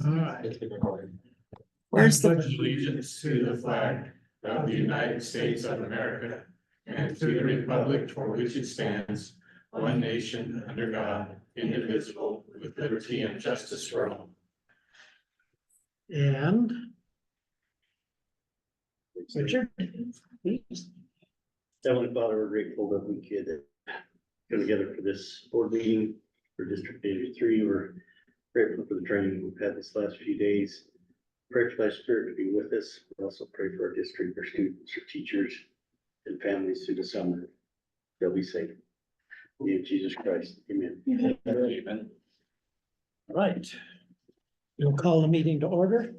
All right. Where's I the, pledge allegiance to the flag of the United States of America and to the republic for which it stands, one nation under God, indivisible, with liberty and justice for all. and Richard, please. Heavenly Father, we're grateful that we could come together for this board meeting for District 83. We're grateful for the training we've had this last few days. Pray for thy spirit to be with us. We also pray for our district, our students, our teachers, and families through the summer. They'll be safe. In the name of Jesus Christ, amen. Amen. All right. We'll call the meeting to order.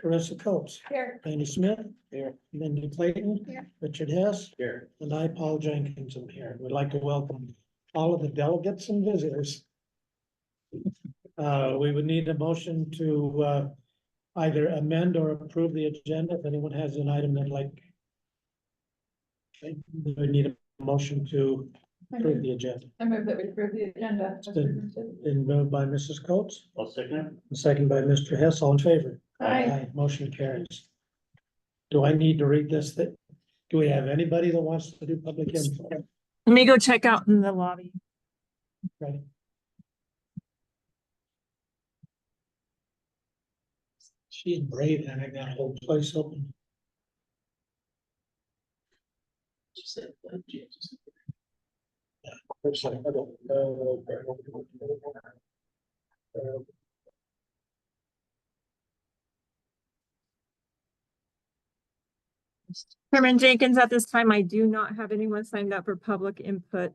Carissa Coates. Here. Randy Smith. Here. Mindy Clayton. Here. Richard Hess. Here. And I, Paul Jenkins, am here. We'd like to welcome all of the delegates and visitors. We would need a motion to either amend or approve the agenda. If anyone has an item they'd like. Okay, we would need a motion to approve the agenda. I move that we approve the agenda. as presented. Been moved by Mrs. Coates, I'll second it. and second by Mr. Hess, all in favor. Aye. Motion carries. Do I need to read this? Do we have anybody that wants to do public input? Let me go check out in the lobby. Right. She's brave having that whole place open. She said, Chairman Jenkins, at this time, I do not have anyone signed up for public input.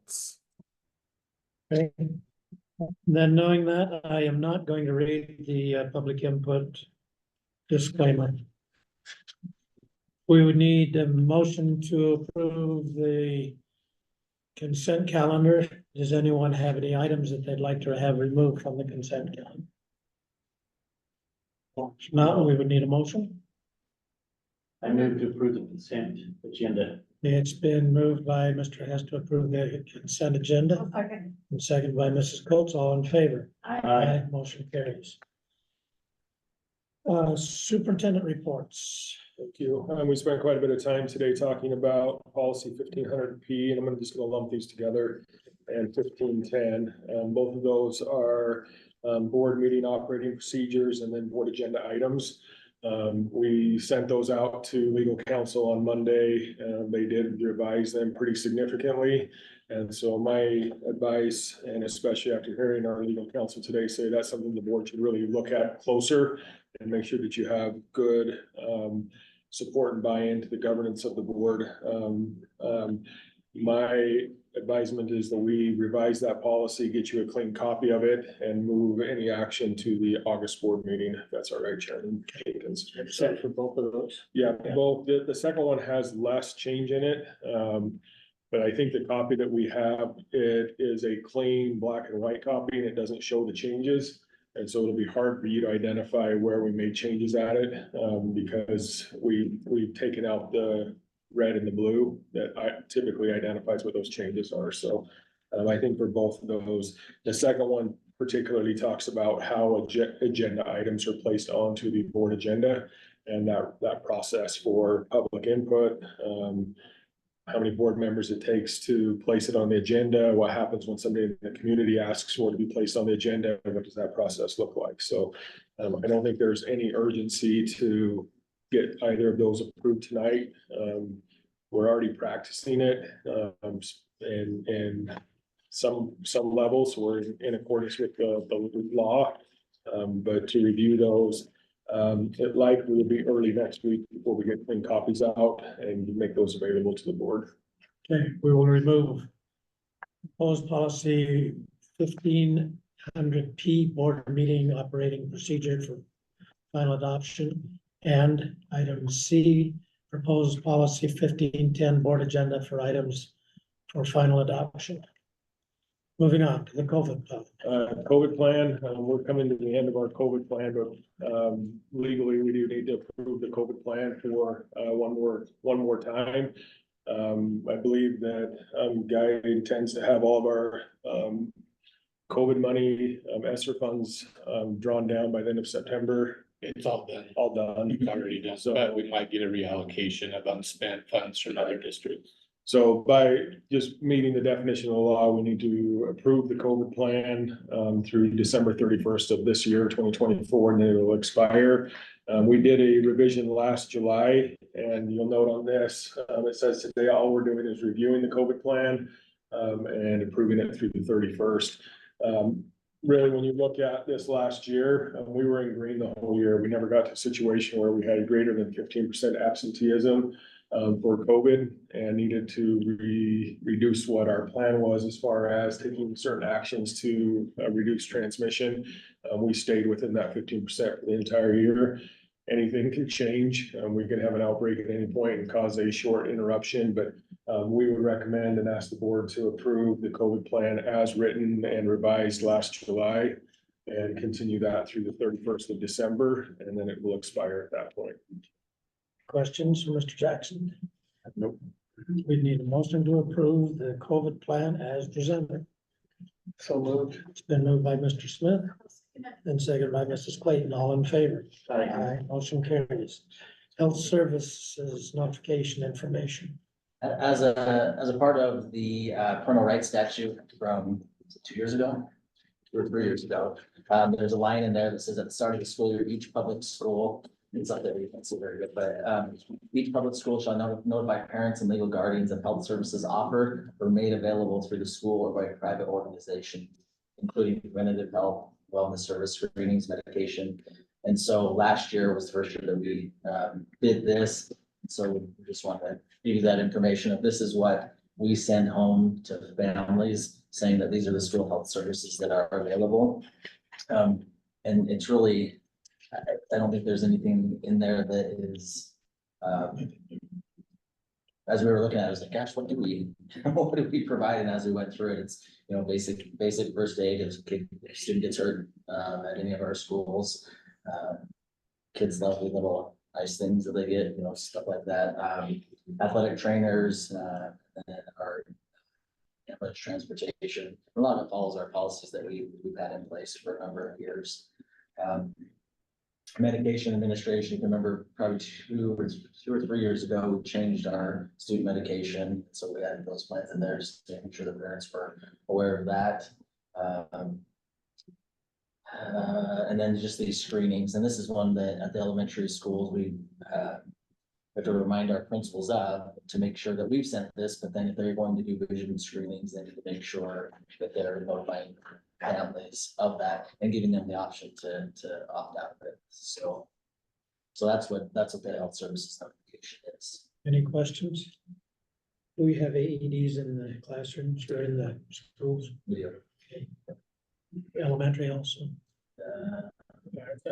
Okay. Then knowing that, I am not going to read the public input disclaimer. We would need a motion to approve the consent calendar. Does anyone have any items that they'd like to have removed from the consent calendar? If not, we would need a motion. I move to approve the consent agenda. It's been moved by Mr. Hess to approve the consent agenda, Okay. and seconded by Mrs. Coates. All in favor? Aye. Motion carries. Superintendent reports. Thank you. We spent quite a bit of time today talking about policy 1500P, and I'm just gonna lump these together, and 1510. Both of those are board meeting operating procedures and then board agenda items. We sent those out to legal counsel on Monday. They did revise them pretty significantly. And so my advice, and especially after hearing our legal counsel today say that's something the board should really look at closer and make sure that you have good support and buy-in to the governance of the board. My advisement is that we revise that policy, get you a clean copy of it, and move any action to the August board meeting. If that's all right, Chairman Jenkins. Set for both of those. Yeah, both. The second one has less change in it. But I think the copy that we have, it is a clean black and white copy, and it doesn't show the changes. And so it'll be hard for you to identify where we made changes at it, because we've taken out the red and the blue that typically identifies what those changes are. So I think for both of those, the second one particularly talks about how agenda items are placed onto the board agenda, and that process for public input, how many board members it takes to place it on the agenda, what happens when somebody in the community asks for it to be placed on the agenda, and what does that process look like? So I don't think there's any urgency to get either of those approved tonight. We're already practicing it in some levels. We're in accordance with the law, but to review those, it likely will be early next week before we get clean copies out and make those available to the board. Okay, we will remove proposed policy 1500P board meeting operating procedure for final adoption, and item C, proposed policy 1510 board agenda for items for final adoption. Moving on to the COVID plan. COVID plan, we're coming to the end of our COVID plan, but legally, we do need to approve the COVID plan for one more time. I believe that Guy intends to have all of our COVID money, ESSER funds, drawn down by the end of September, It's all done. all done. It's already done, So- but we might get a reallocation of unspent funds from other districts. So by just meeting the definition of the law, we need to approve the COVID plan through December 31st of this year, 2024, and then it will expire. We did a revision last July, and you'll note on this, it says today, all we're doing is reviewing the COVID plan and approving it through the 31st. Really, when you look at this last year, we were in green the whole year. We never got to a situation where we had greater than 15% absenteeism for COVID and needed to reduce what our plan was as far as taking certain actions to reduce transmission. We stayed within that 15% for the entire year. Anything can change. We could have an outbreak at any point and cause a short interruption, but we would recommend and ask the board to approve the COVID plan as written and revised last July and continue that through the 31st of December, and then it will expire at that point. Questions from Mr. Jackson? Nope. We need a motion to approve the COVID plan as presented. So moved. It's been moved by Mr. Smith and seconded by Mrs. Clayton. All in favor? Aye. Motion carries. Health Services notification information. As a part of the parental rights statute from 2 years ago, 2 or 3 years ago, there's a line in there that says at the start of the school year, each public school, it's not that we can see very good, but each public school shall notify parents and legal guardians of health services offered or made available through the school or by a private organization, including preventative health, wellness service, screenings, medication. And so last year was the first year that we did this. So we just want to give you that information of this is what we send home to families, saying that these are the school health services that are available. And it's really, I don't think there's anything in there that is, as we were looking at it, I was like, gosh, what do we provide? And as we went through it, it's, you know, basic first aid if a student gets hurt at any of our schools. Kids love the little nice things that they get, you know, stuff like that. Athletic trainers, our ambulance transportation. A lot of it follows our policies that we've had in place for a number of years. Medication administration, you can remember probably 2 or 3 years ago, we changed our student medication. So we added those plans in there, just making sure the parents were aware of that. And then just these screenings, and this is one that at the elementary schools, we have to remind our principals of to make sure that we've sent this, but then if they're going to do vision screenings, they need to make sure that they're notifying families of that and giving them the option to opt out of it. So that's what the health services notification is. Any questions? Do we have AEDs in the classrooms or in the schools? Video. Elementary also?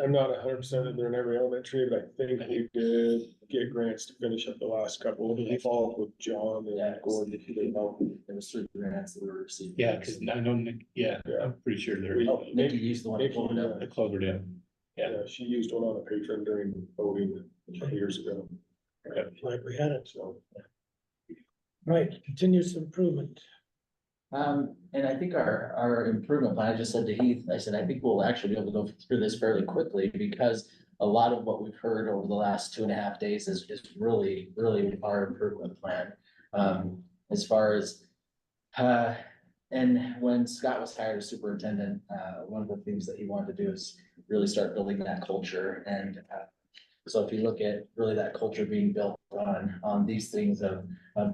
I'm not 100% that they're in every elementary, but I think we did get grants to finish up the last couple. We follow up with John and Gordon if they help. There was 3 grants that we were receiving. Yeah, because I know, I'm pretty sure there is. Oh, Nikki used the one. Nikki, pulled it up. The Cloverdale. Yeah. Yeah, she used one on a patron during voting a couple years ago. Like we had it. So Right, continuous improvement. And I think our improvement plan, I just said to Heath, I said, I think we'll actually be able to go through this fairly quickly because a lot of what we've heard over the last 2.5 days is really our improvement plan. As far as, and when Scott was hired as superintendent, one of the things that he wanted to do is really start building that culture. And so if you look at really that culture being built on these things of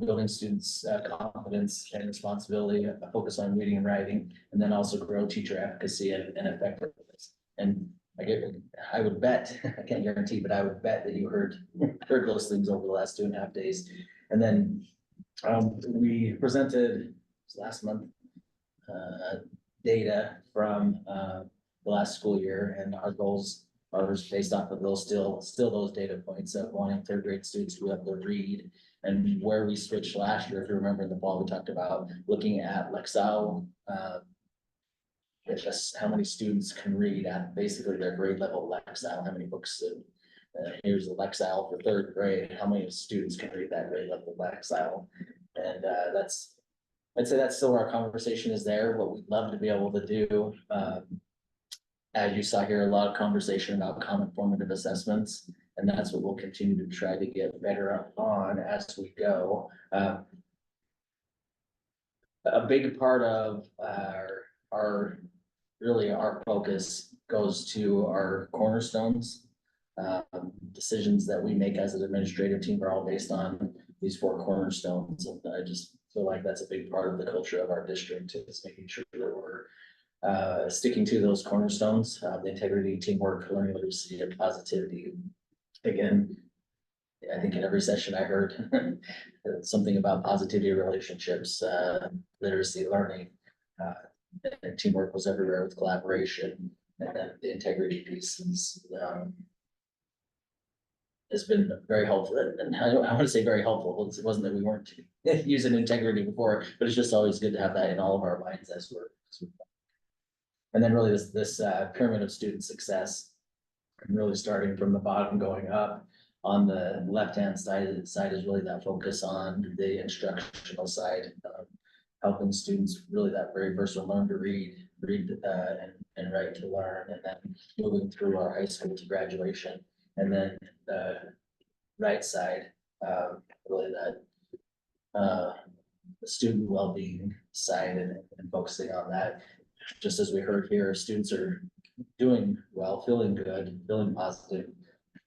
building students' confidence and responsibility, a focus on reading and writing, and then also grow teacher efficacy and effectiveness. And I would bet, I can't guarantee, but I would bet that you heard those things over the last 2.5 days. And then we presented last month data from the last school year, and our goals are based off of those still those data points of wanting 3rd grade students to be able to read. And where we switched last year, if you remember in the fall, we talked about looking at Lexile, just how many students can read at basically their grade level Lexile, how many books. Here's the Lexile for 3rd grade, how many students can read that grade level Lexile. And that's I'd say that's still where our conversation is there, what we'd love to be able to do. As you saw here, a lot of conversation about common formative assessments, and that's what we'll continue to try to get better on as we go. A big part of really our focus goes to our cornerstones. Decisions that we make as an administrative team are all based on these 4 cornerstones. And I just feel like that's a big part of the culture of our district, is making sure that we're sticking to those cornerstones, the integrity, teamwork, learning, literacy, and positivity. Again, I think in every session I heard something about positivity, relationships, literacy, learning, and teamwork was everywhere with collaboration, and then the integrity pieces. Has been very helpful, and I want to say very helpful. It wasn't that we weren't using integrity before, but it's just always good to have that in all of our minds as we're. And then really this pyramid of student success, and really starting from the bottom going up. On the left-hand side is really that focus on the instructional side, helping students really that very first one learn to read and write to learn, and then moving through our high school to graduation. And then the right side, really that student well-being side, and focusing on that. Just as we heard here, students are doing well, feeling good, feeling positive.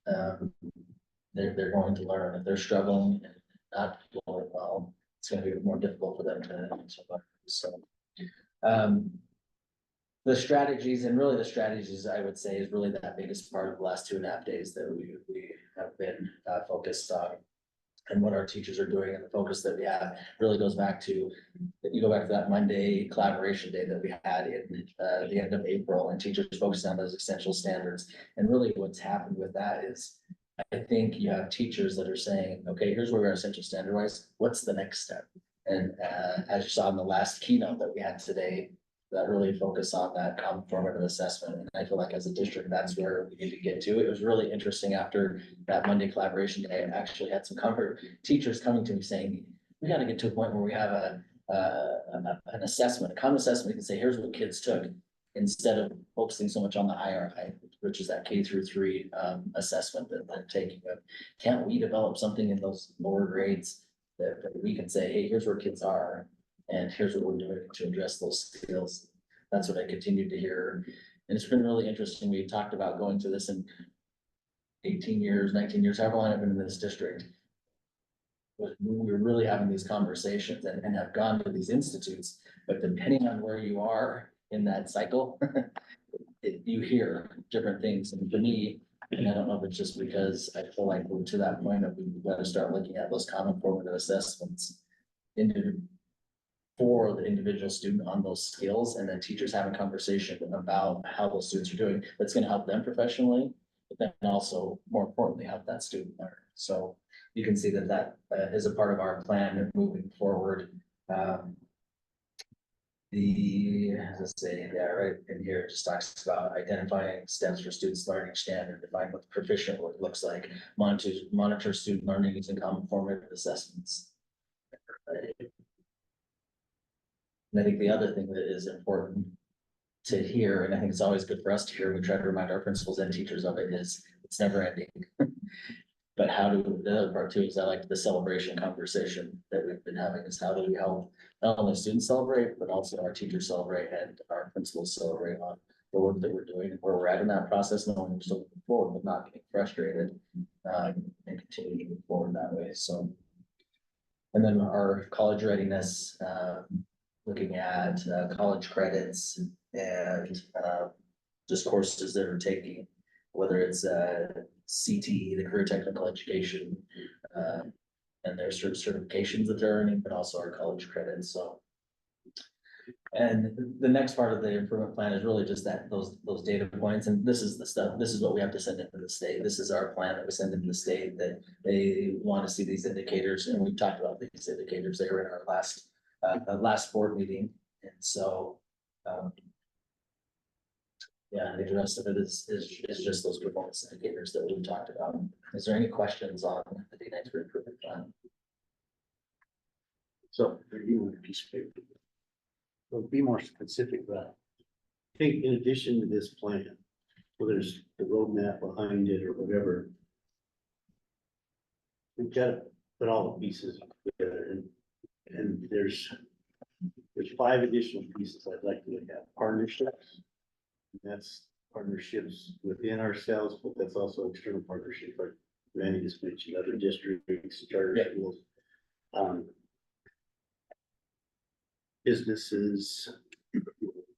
They're going to learn. If they're struggling and not doing well, it's going to be more difficult for them to learn. So, the strategies, and really the strategies, I would say, is really that biggest part of the last 2.5 days that we have been focused on, and what our teachers are doing, and the focus that we have really goes back to, you go back to that Monday collaboration day that we had in the end of April, and teachers focused on those essential standards. And really what's happened with that is, I think you have teachers that are saying, okay, here's where we're essential standard wise, what's the next step? And as you saw in the last keynote that we had today, that really focus on that common formative assessment. And I feel like as a district, that's where we need to get to. It was really interesting after that Monday collaboration day. I actually had some comfort teachers coming to me saying, we got to get to a point where we have an assessment, a common assessment. We can say, here's what kids took, instead of focusing so much on the IRI, which is that K-3 assessment that they're taking. Can't we develop something in those lower grades that we can say, hey, here's where kids are, and here's what we're doing to address those skills? That's what I continue to hear. And it's been really interesting. We talked about going to this in 18 years, 19 years, however long I've been in this district. We're really having these conversations and have gone to these institutes, but depending on where you are in that cycle, you hear different things. And for me, and I don't know if it's just because I feel like we're to that point of we've got to start looking at those common formative assessments for the individual student on those skills, and then teachers having conversation about how those students are doing. That's going to help them professionally, but then also more importantly, help that student learn. So you can see that is a part of our plan moving forward. Let's say, yeah, right in here, it just talks about identifying steps for students learning standard, define what proficient work looks like, monitor student learning using common formative assessments. And I think the other thing that is important to hear, and I think it's always good for us to hear, we try to remind our principals and teachers of it, is it's never ending. But the other part too is I like the celebration conversation that we've been having, is how do we help not only students celebrate, but also our teachers celebrate and our principals celebrate on the work that we're doing and where we're at in that process, knowing we're still moving forward, but not getting frustrated, and continue to move forward that way. So, and then our college readiness, looking at college credits and just courses that are taking, whether it's CTE, the career technical education, and their certifications that they're earning, but also our college credits. So, and the next part of the improvement plan is really just that those data points, and this is the stuff. This is what we have to send into the state. This is our plan that we send into the state, that they want to see these indicators, and we've talked about these indicators. They were in our last board meeting, and so. Yeah, the rest of it is just those performance indicators that we've talked about. Is there any questions on the D9 improvement plan? So they're giving a piece of paper. So be more specific about it. I think in addition to this plan, whether there's the roadmap behind it or whatever, we've got to put all the pieces together and there's 5 additional pieces I'd like to look at. Partnerships. That's partnerships within ourselves, but that's also external partnerships, like Randy just mentioned, other districts, charter schools. Businesses,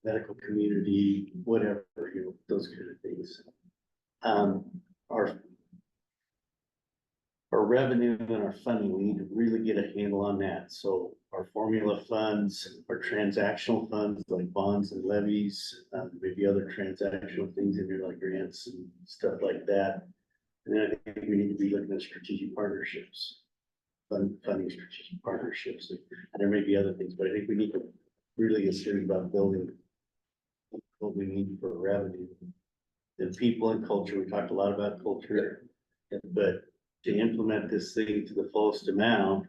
medical community, whatever, those kind of things. Our revenue and our funding, we need to really get a handle on that. So our formula funds, our transactional funds like bonds and levies, maybe other transactional things in there like grants and stuff like that. And then I think we need to be looking at strategic partnerships, funding strategic partnerships. And there may be other things, but I think we need to really get serious about building what we need for revenue. And people and culture, we talked a lot about culture, but to implement this thing to the fullest amount,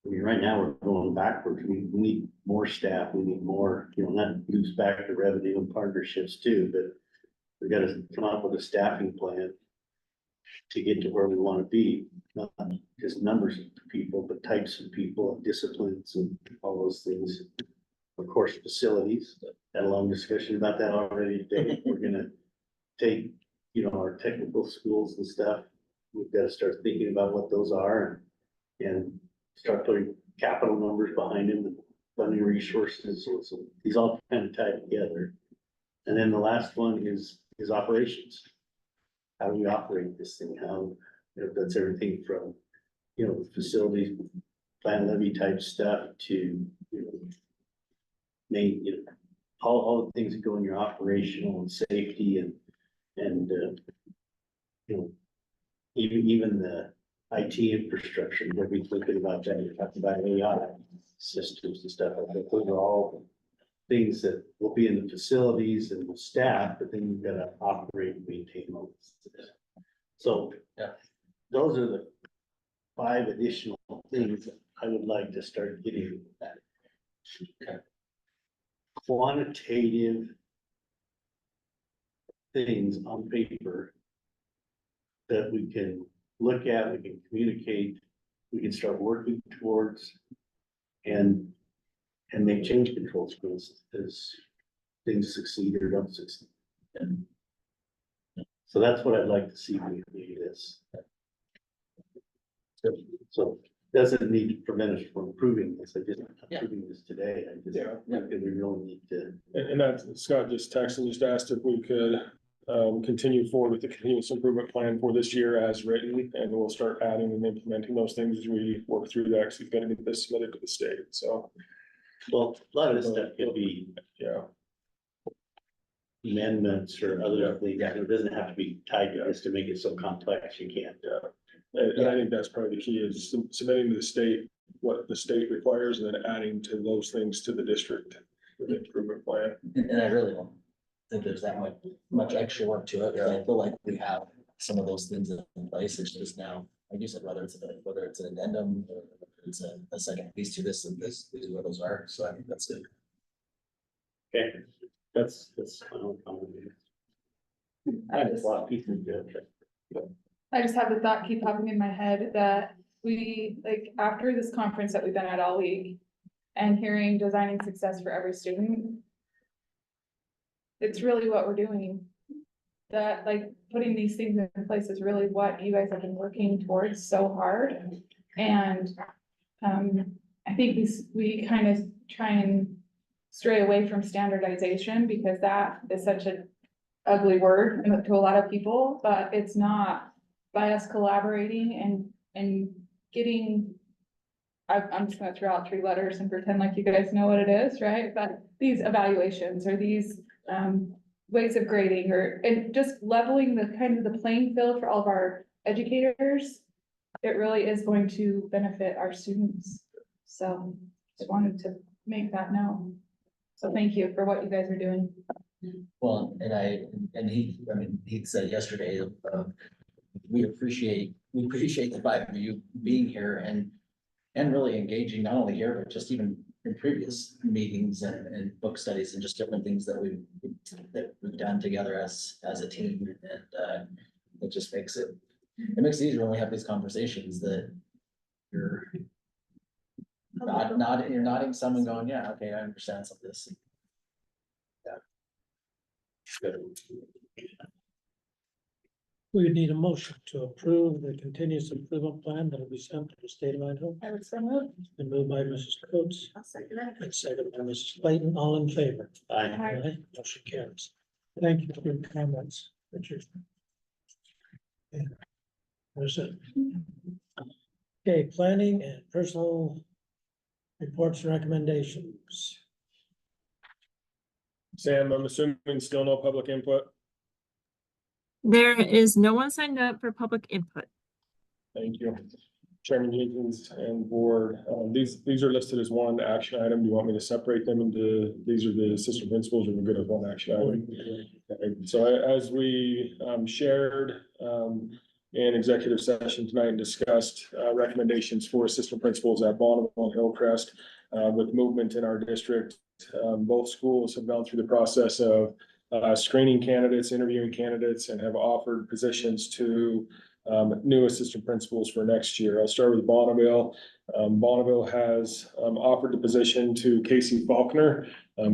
I mean, right now we're going backwards. We need more staff. We need more, not lose back the revenue and partnerships too, but we got to come up with a staffing plan to get to where we want to be. Not just numbers of people, but types of people, disciplines and all those things. Of course, facilities, had a long discussion about that already today. We're gonna take, our technical schools and stuff. We've got to start thinking about what those are and start putting capital numbers behind them, and funding resources. So these all kind of tie together. And then the last one is operations. How do we operate this thing? How, that's everything from, facilities, plan levy type stuff to, all the things that go in your operational and safety and even the IT infrastructure, we'll be thinking about that. You're talking about AI systems and stuff. I think those are all things that will be in the facilities and the staff, but then you've got to operate and maintain all this. So those are the 5 additional things that I would like to start getting at. Quantitative things on paper that we can look at, we can communicate, we can start working towards and make change control skills as things succeed or don't succeed. So that's what I'd like to see when we do this. So doesn't need to prevent us from improving this. I just approving this today. I just think that we really need to. And that Scott just texted and just asked if we could continue forward with the continuous improvement plan for this year as written, and we'll start adding and implementing those things as we work through that, because we've got to get this submitted to the state. So, well, a lot of this stuff could be amendments or other things. It doesn't have to be tied to this to make it so complex. You can't. And I think that's probably the key is submitting to the state what the state requires, and then adding to those things to the district with the improvement plan. And I really don't think there's that much extra work to it. I feel like we have some of those things in place. It's just now, like you said, whether it's an addendum or it's a second piece to this, and this is what those are. So I think that's good. Okay, that's my own comment. I just a lot of pieces to it. I just have the thought keep popping in my head that we, like, after this conference that we've been at all week and hearing designing success for every student, it's really what we're doing. That, like, putting these things in place is really what you guys have been working towards so hard. And I think we kind of try and stray away from standardization, because that is such an ugly word to a lot of people, but it's not. By us collaborating and getting, I'm just gonna throw out 3 letters and pretend like you guys know what it is, right? But these evaluations or these ways of grading and just leveling the kind of the playing field for all of our educators, it really is going to benefit our students. So just wanted to make that known. So thank you for what you guys are doing. Well, he said yesterday, we appreciate the 5 of you being here, and and really engaging, not only here, but just even in previous meetings and book studies and just different things that we've done together as a team. And it just makes it easier when we have these conversations that you're you're nodding some and going, yeah, okay, I understand some of this. We would need a motion to approve the continuous improvement plan that will be sent to the state of Idaho. I would so move. It's been moved by Mrs. Coates, I'll second it. and seconded by Mrs. Clayton, all in favor. Aye. Aye. Motion carries. Thank you for your comments, Richard. Okay. There's it. Okay, planning and personal reports and recommendations. Sam, I'm assuming still no public input? There is no one signed up for public input. Thank you. Chairman Jenkins and board, these are listed as one action item. Do you want me to separate them into, these are the assistant principals, or we're good as one action item? Okay. So as we shared in executive session tonight and discussed recommendations for assistant principals at Bonneville and Hillcrest with movement in our district, both schools have gone through the process of screening candidates, interviewing candidates, and have offered positions to new assistant principals for next year. I'll start with Bonneville. Bonneville has offered the position to Casey Faulkner.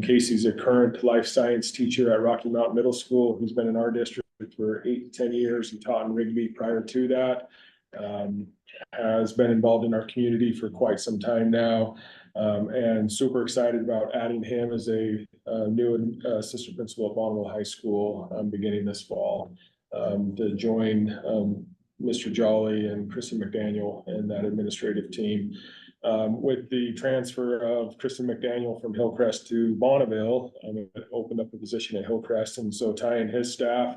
Casey's a current life science teacher at Rocky Mountain Middle School, who's been in our district for 8 to 10 years. He taught in Rigby prior to that. Has been involved in our community for quite some time now. And super excited about adding him as a new assistant principal at Bonneville High School beginning this fall to join Mr. Jolly and Kristen McDaniel and that administrative team. With the transfer of Kristen McDaniel from Hillcrest to Bonneville, it opened up a position at Hillcrest, and so Ty and his staff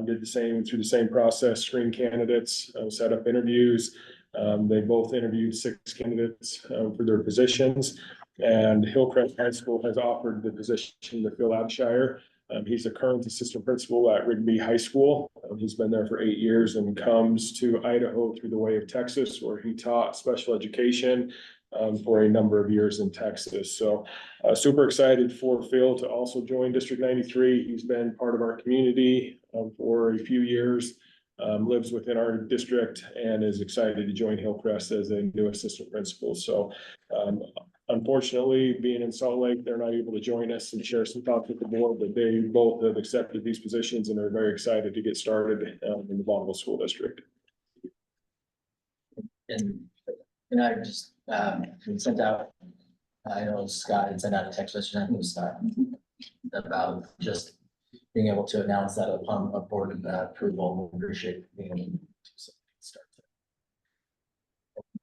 did the same through the same process, screen candidates, set up interviews. They both interviewed 6 candidates for their positions, and Hillcrest High School has offered the position to Phil Abshire. He's a current assistant principal at Rigby High School. He's been there for 8 years and comes to Idaho through the way of Texas, where he taught special education for a number of years in Texas. So super excited for Phil to also join District 93. He's been part of our community for a few years, lives within our district, and is excited to join Hillcrest as a new assistant principal. So unfortunately, being in Salt Lake, they're not able to join us and share some thoughts with the board, but they both have accepted these positions and are very excited to get started in the Bonneville School District. And I just sent out, I know Scott had sent out a text message, I think it was Scott, about just being able to announce that upon a board approval. We appreciate being able to start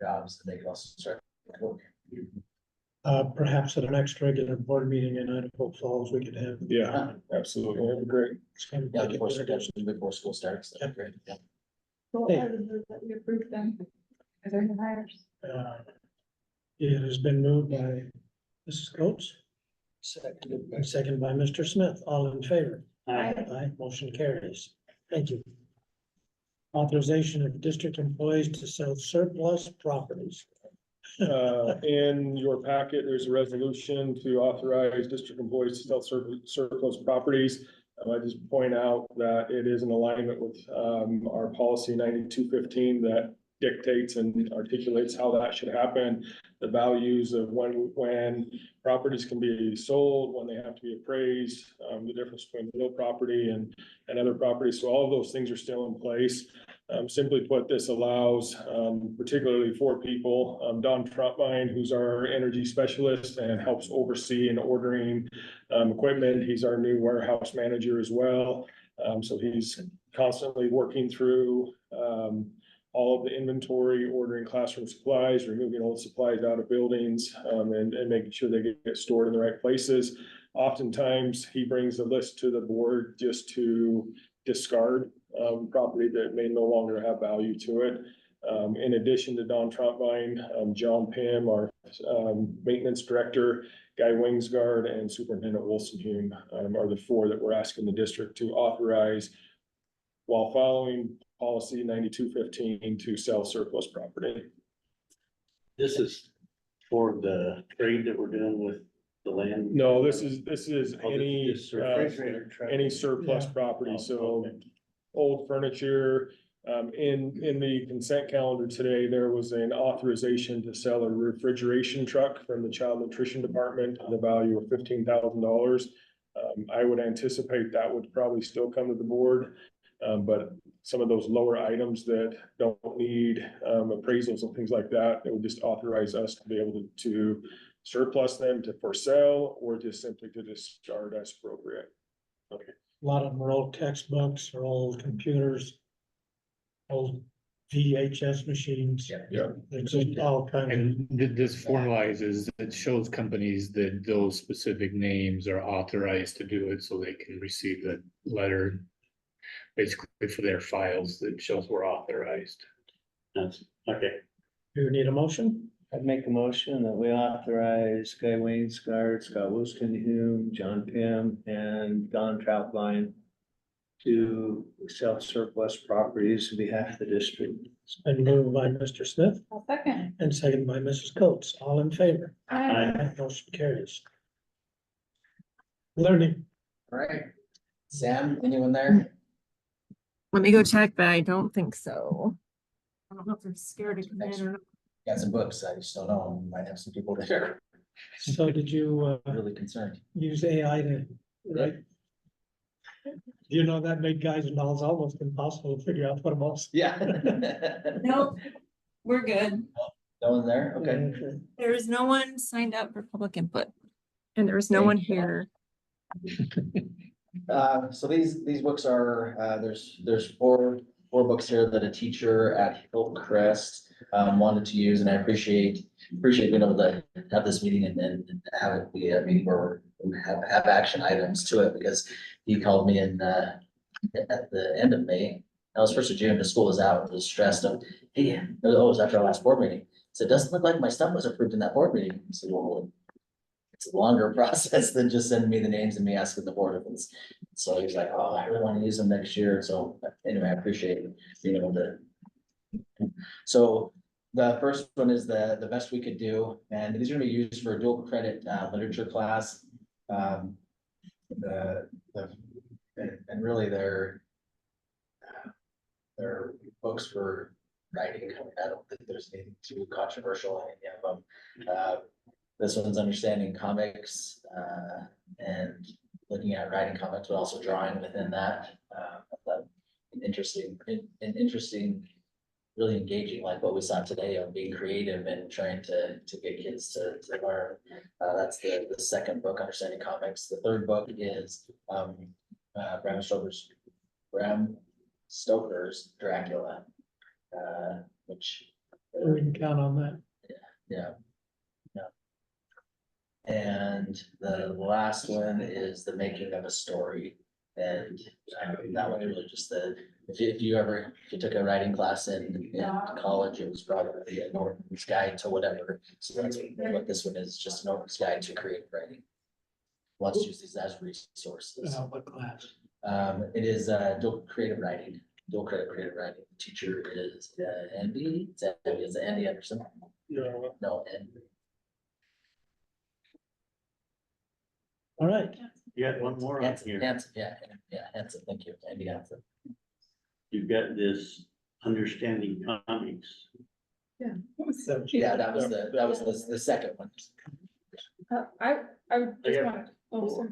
jobs, and they can also start work. Perhaps at an extra regular board meeting in Idaho Falls, we could have. Yeah, absolutely. That'd be great. Yeah, before school starts. That'd be great. Yeah. Well, I would move that we approve them as our new hires. It has been moved by Mrs. Coates. Second by Mr. Smith. All in favor? Aye. Aye, motion carries. Thank you. Authorization of district employees to sell surplus properties. In your packet, there's a resolution to authorize district employees to sell surplus properties. I just point out that it is in alignment with our policy 9215 that dictates and articulates how that should happen. The values of when properties can be sold, when they have to be appraised, the difference between real property and other properties. So all of those things are still in place. Simply put, this allows particularly for people, Don Trumpmine, who's our energy specialist and helps oversee and ordering equipment. He's our new warehouse manager as well. So he's constantly working through all of the inventory, ordering classroom supplies, removing old supplies out of buildings, and making sure they get stored in the right places. Oftentimes, he brings a list to the board just to discard property that may no longer have value to it. In addition to Don Trumpvine, John Pym, our maintenance director, Guy Wingsgard, and Superintendent Wilson Hume are the 4 that we're asking the district to authorize while following policy 9215 to sell surplus property. This is for the trade that we're doing with the land. No, this is Oh, any, this is refrigerator truck. any surplus Yeah. property, Oh, so okay. old furniture. In the consent calendar today, there was an authorization to sell a refrigeration truck from the child nutrition department, the value of $15,000. I would anticipate that would probably still come to the board. But some of those lower items that don't need appraisals and things like that, it would just authorize us to be able to surplus them for sale or just simply to discard as appropriate. A lot of them are old textbooks or old computers. Old VHS machines. Yeah. It's just all kinds And this formalizes, it shows companies that those specific names are authorized to do it, so they can receive the letter. Basically for their files that shows we're authorized. That's, okay. Do you need a motion? I'd make a motion that we authorize Guy Wainscott, Scott Wolstenholme, John Pym, and Don Troutline to sell surplus properties on behalf of the district. It's been moved by Mr. Smith I'll second. and seconded by Mrs. Coates. All in favor? Aye. Motion carries. Learning. All right. Sam, anyone there? Let me go check, but I don't think so. I don't know if they're scared to come in or not. Got some books, I just don't know, we might have some people that are So did you really concerned. use AI to write? You know, that made guys and dolls almost impossible to figure out what else. Yeah. Nope, we're good. No one there, okay. There is no one signed up for public input. And there is no one here. So these books are, there's four books here that a teacher at Hillcrest wanted to use, and I appreciate being able to have this meeting and have it be a meeting where we have action items to it, because he called me in at the end of May. That was 1st of June, the school was out, was stressed of, hey, it was after our last board meeting. So it doesn't look like my stuff was approved in that board meeting. I said, well, it's a longer process than just sending me the names and me asking the board if it's. So he's like, oh, I really want to use them next year. So anyway, I appreciate being able to. So the first one is the best we could do, and these are gonna be used for a dual credit literature class. And really they're books for writing. I don't think there's anything too controversial in any of them. This one's understanding comics and looking at writing comics, but also drawing within that. Interesting, really engaging, like what we saw today of being creative and trying to get kids to learn. That's the second book, Understanding Comics. The third book is Bram Stoker's Dracula, which. We can count on that. Yeah. And the last one is The Making of a Story. And that one really just if you took a writing class in college, it was probably a Norton's Guide to whatever. So that's what this one is, just an Norton's Guide to creative writing. Let's use these as resources. What class? It is dual credit creative writing. The teacher is Andy. Is it Andy Anderson? No, Andy. All right. You got one more on here. Hanson, Hanson, thank you, Andy Hanson. You've got this understanding comics. Yeah. Yeah, that was the second one. I just got wanted, oh, sorry.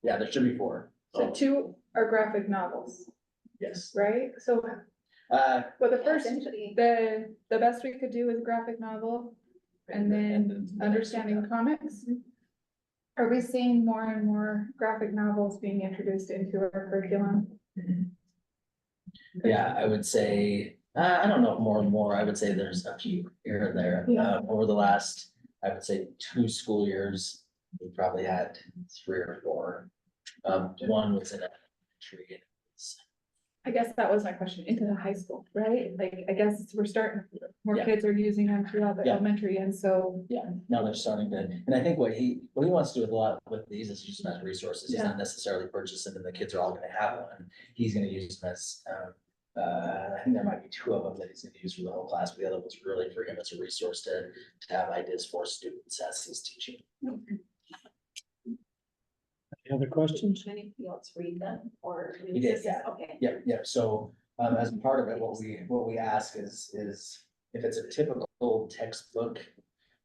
Yeah, there should be four. So two are graphic novels, Yes. right? So, Uh, well, the first, the best we could do is a graphic novel, and then understanding comics. Are we seeing more and more graphic novels being introduced into our curriculum? Yeah, I would say, I don't know if more and more, I would say there's a few here and there. Yeah. Over the last, I would say 2 school years, we probably had 3 or 4. One was in elementary. I guess that was my question, into the high school, right? Like, I guess we're starting, more Yeah. kids are using them throughout the Yeah. elementary, and so. Yeah, now they're starting to, and I think what he wants to do with a lot with these is use them as resources. He's Yeah. not necessarily purchasing them, the kids are all gonna have one. He's gonna use them I think there might be two of them that he's gonna use for the whole class, but the other was really for him as a resource to have ideas for students as he's teaching. Any other questions? Can anybody else read them or? He did, yeah. Okay. Yeah, so, as part of it, what we ask is if it's a typical textbook,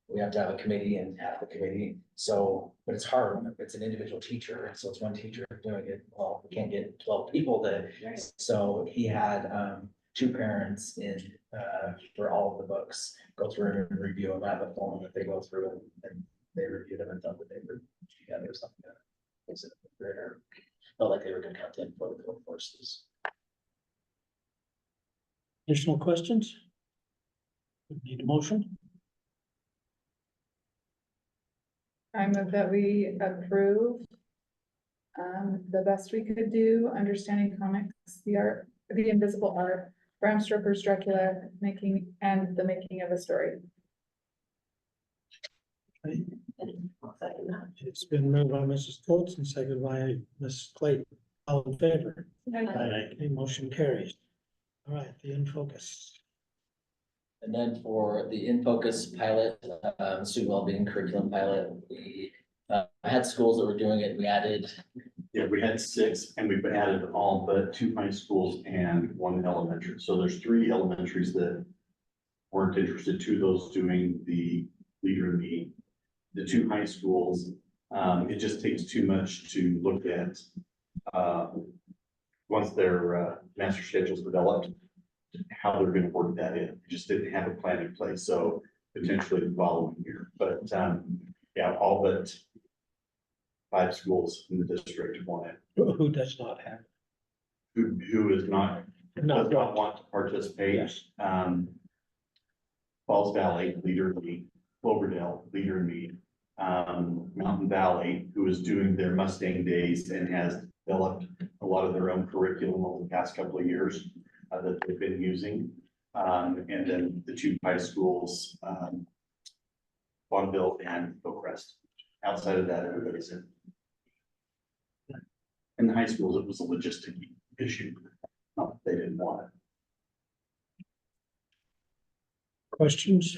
we have to have a committee and have the committee, so, but it's hard when it's an individual teacher, so it's one teacher doing it, well, we can't get 12 people to. So he had, two parents in, for all of the books, go through and review them, have a form that they go through and they review them and thought that they were together or something. Felt like they were good content for the courses. Additional questions? We need a motion? I move that we approve the best we could do, understanding comics, the art, the invisible art, Bram Stoker's Dracula, making, and the making of a story. It's been moved by Mrs. Coates and seconded by Mrs. Clayton. All in favor? Okay, motion carries. All right, the in focus. And then for the In Focus pilot, student wellbeing curriculum pilot, we had schools that were doing it. We added, Yeah, we had 6 and we've added all but 2 high schools and 1 elementary. So there's 3 elementaries that weren't interested, 2 of those doing the leader in me. The 2 high schools, it just takes too much to look at, once their master schedule's developed, how they're gonna work that in. We just didn't have a plan in place, so potentially the following year. But, yeah, all but 5 schools in the district want it. Who does not have? Who is not, does not want to participate. Yes. Falls Valley, Leader in Me, Cloverdale, Leader in Me, Mountain Valley, who is doing their Mustang Days and has developed a lot of their own curriculum over the past couple of years that they've been using. And then the 2 high schools, Bonneville and Hillcrest. Outside of that, everybody's in. In the high schools, it was a logistic issue. Not that they didn't want it. Questions?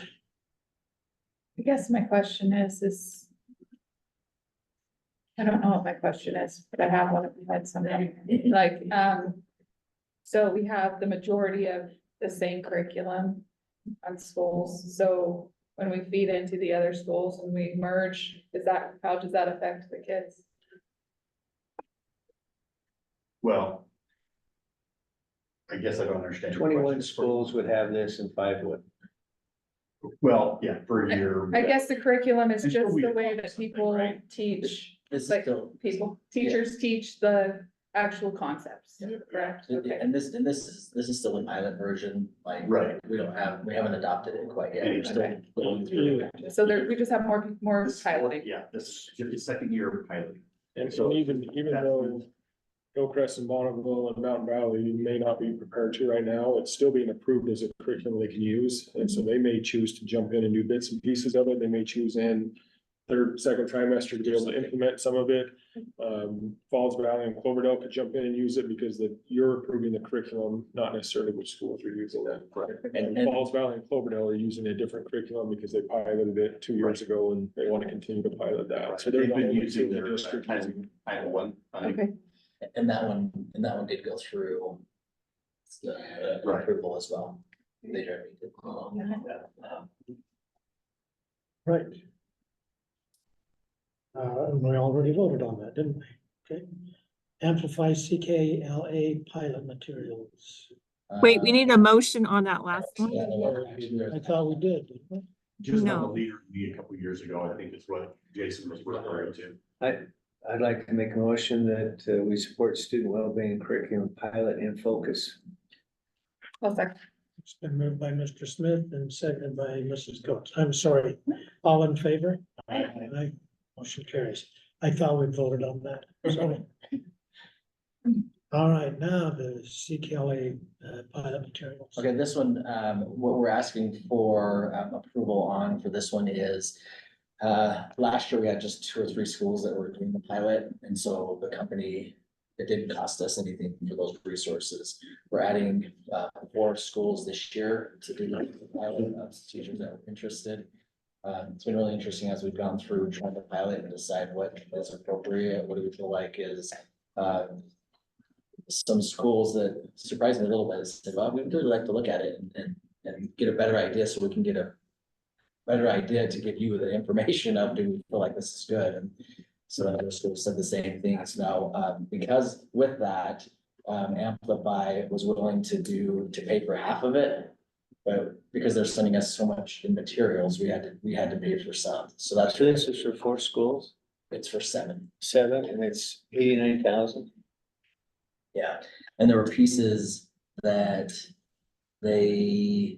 I guess my question is, I don't know what my question is, but I have one if you had something, like, so we have the majority of the same curriculum on schools, so when we feed into the other schools and we merge, how does that affect the kids? Well, I guess I don't understand. your 21 question. schools would have this and 5 would. Well, yeah, for a year. I guess the curriculum is And just so we the way follow that something, people right? teach, this is like, still. teachers teach the actual concepts, correct? Yeah, Okay. and this is still a pilot version, like. Right. We haven't adopted it quite yet. We're still Okay. going through it. So we just have more This- piloting. Yeah, this is the second year of piloting. And So- even though Hillcrest and Bonneville and Mountain Valley may not be prepared to right now, it's still being approved as a curriculum they can use. And so they may choose to jump in and do bits and pieces of it. They may choose in second trimester to be able to implement some of it. Falls Valley and Cloverdale could jump in and use it because you're approving the curriculum, not necessarily which schools are using that. And Falls Valley and Cloverdale are using a different curriculum because they piloted it 2 years ago and they want to continue to pilot that. So They've they're been only using two their districts using- Title I funding. Okay, And that one did go through the Right. approval as well. They already did. Right. And we already voted on that, didn't we? Okay. Amplify CKLA pilot materials. Wait, we need a motion on that last one. I thought we did, didn't we? Just on the No. Leader in Me a couple of years ago, I think is what Jason was referring to. I'd like to make a motion that we support student wellbeing curriculum pilot in focus. well, second. It's been moved by Mr. Smith and seconded by Mrs. Coates. I'm sorry. All in favor? Aye. Motion carries. I thought we voted on that. Sorry. All right, now the CKLA pilot materials. Okay, this one, what we're asking for approval on for this one is, last year we had just 2 or 3 schools that were doing the pilot, and so the company it didn't cost us anything for those resources. We're adding 4 schools this year to do the pilot of teachers that are interested. It's been really interesting as we've gone through trying to pilot and decide what is appropriate, what do we feel like is some schools that surprised me a little bit, said, well, we'd really like to look at it and get a better idea so we can get a better idea to give you the information of, do we feel like this is good? And so other schools said the same things. Now, because with that, Amplify was willing to pay for half of it. But because they're sending us so much in materials, we had to pay for some. So that's, So this is for 4 schools, it's for 7. 7, and it's 89,000. Yeah, and there were pieces that they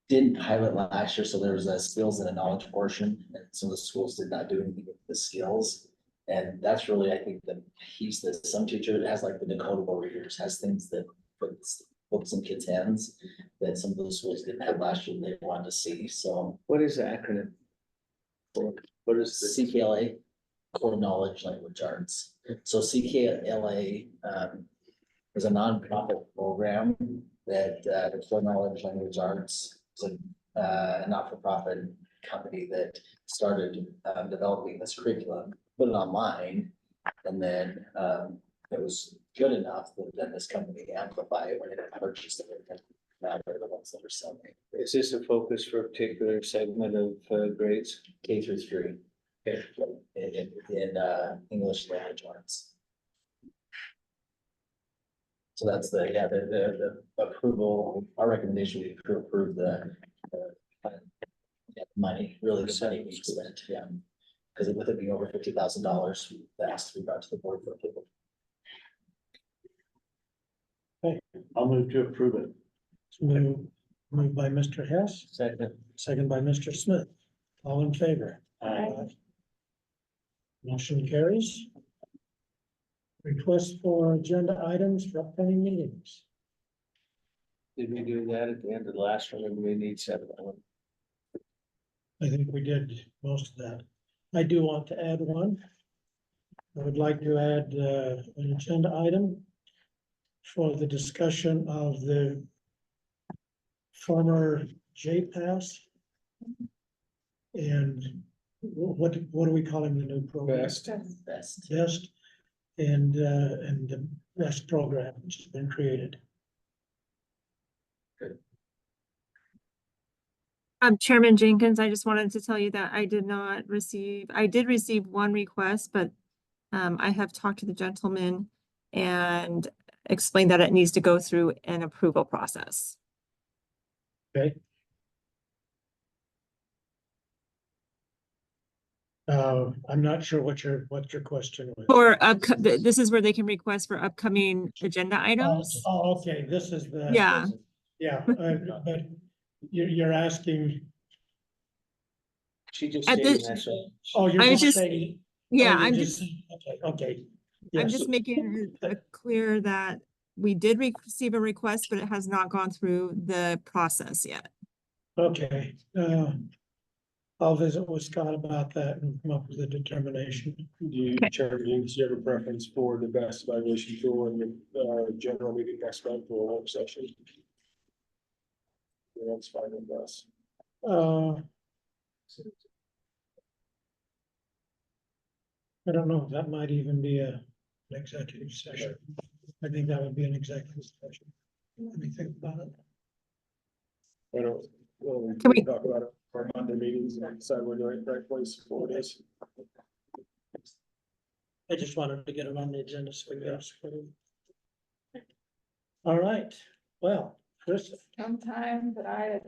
didn't pilot last year, so there was a skills and a knowledge portion, and some of the schools did not do anything with the skills. And that's really, I think, the piece that some teacher has, like the decodable readers, has things that puts books in kids' hands that some of those schools didn't have last year, and they wanted to see, so. What is the acronym for? What is the? CKLA, Core Knowledge Language Arts. So CKLA is a nonprofit program that the Core Knowledge Language Arts is a not-for-profit company that started developing this curriculum, put it online, and then it was good enough that then this company Amplify when it purchased it. And now they're the ones that are selling Is this a focus for a particular segment of grades? K through 3. Okay. In English language arts. So that's the approval, our recommendation would be to approve the money, really the money we spent, yeah. Because with it being over $50,000, that has to be brought to the board for approval. I'll move to approve it. Moved by Mr. Hess, second by Mr. Smith. All in favor? Aye. Motion carries. Request for agenda items for upcoming meetings. Did we do that at the end of the last one, or do we need 7 of them? I think we did most of that. I do want to add one. I would like to add an agenda item for the discussion of the former JPass. And what are we calling the new program? Best. Best, and the best program which has been created. Chairman Jenkins, I just wanted to tell you that I did receive one request, but I have talked to the gentleman and explained that it needs to go through an approval process. Okay. I'm not sure what your question was. For this is where they can request for upcoming agenda items. Oh, okay, this is the. Yeah. Yeah, but you're asking, She just At stated this- that, so oh, you're I just just- saying. Yeah, oh, you're I'm just Okay. I'm Yes. just making it clear that we did receive a request, but it has not gone through the process yet. Okay, I'll visit with Scott about that and come up with a determination. Chairman Jenkins, do you have a preference for the best evaluation tool in the general meeting next month or a work session? Yeah, that's fine with us. I don't know, that might even be an executive session. I think that would be an executive session. Let me think about it. I don't, well, Can we- talk about it for Monday meetings and decide we're doing the right place for it is. I just wanted to get it on the agenda so we get it. All right, well, Chris, Sometime that I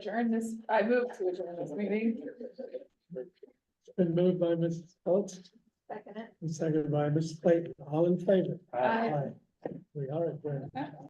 moved to adjourn this meeting. it's been moved by Mrs. Coates Second it. and seconded by Mrs. Clayton. All in favor? Aye. We are adjourned.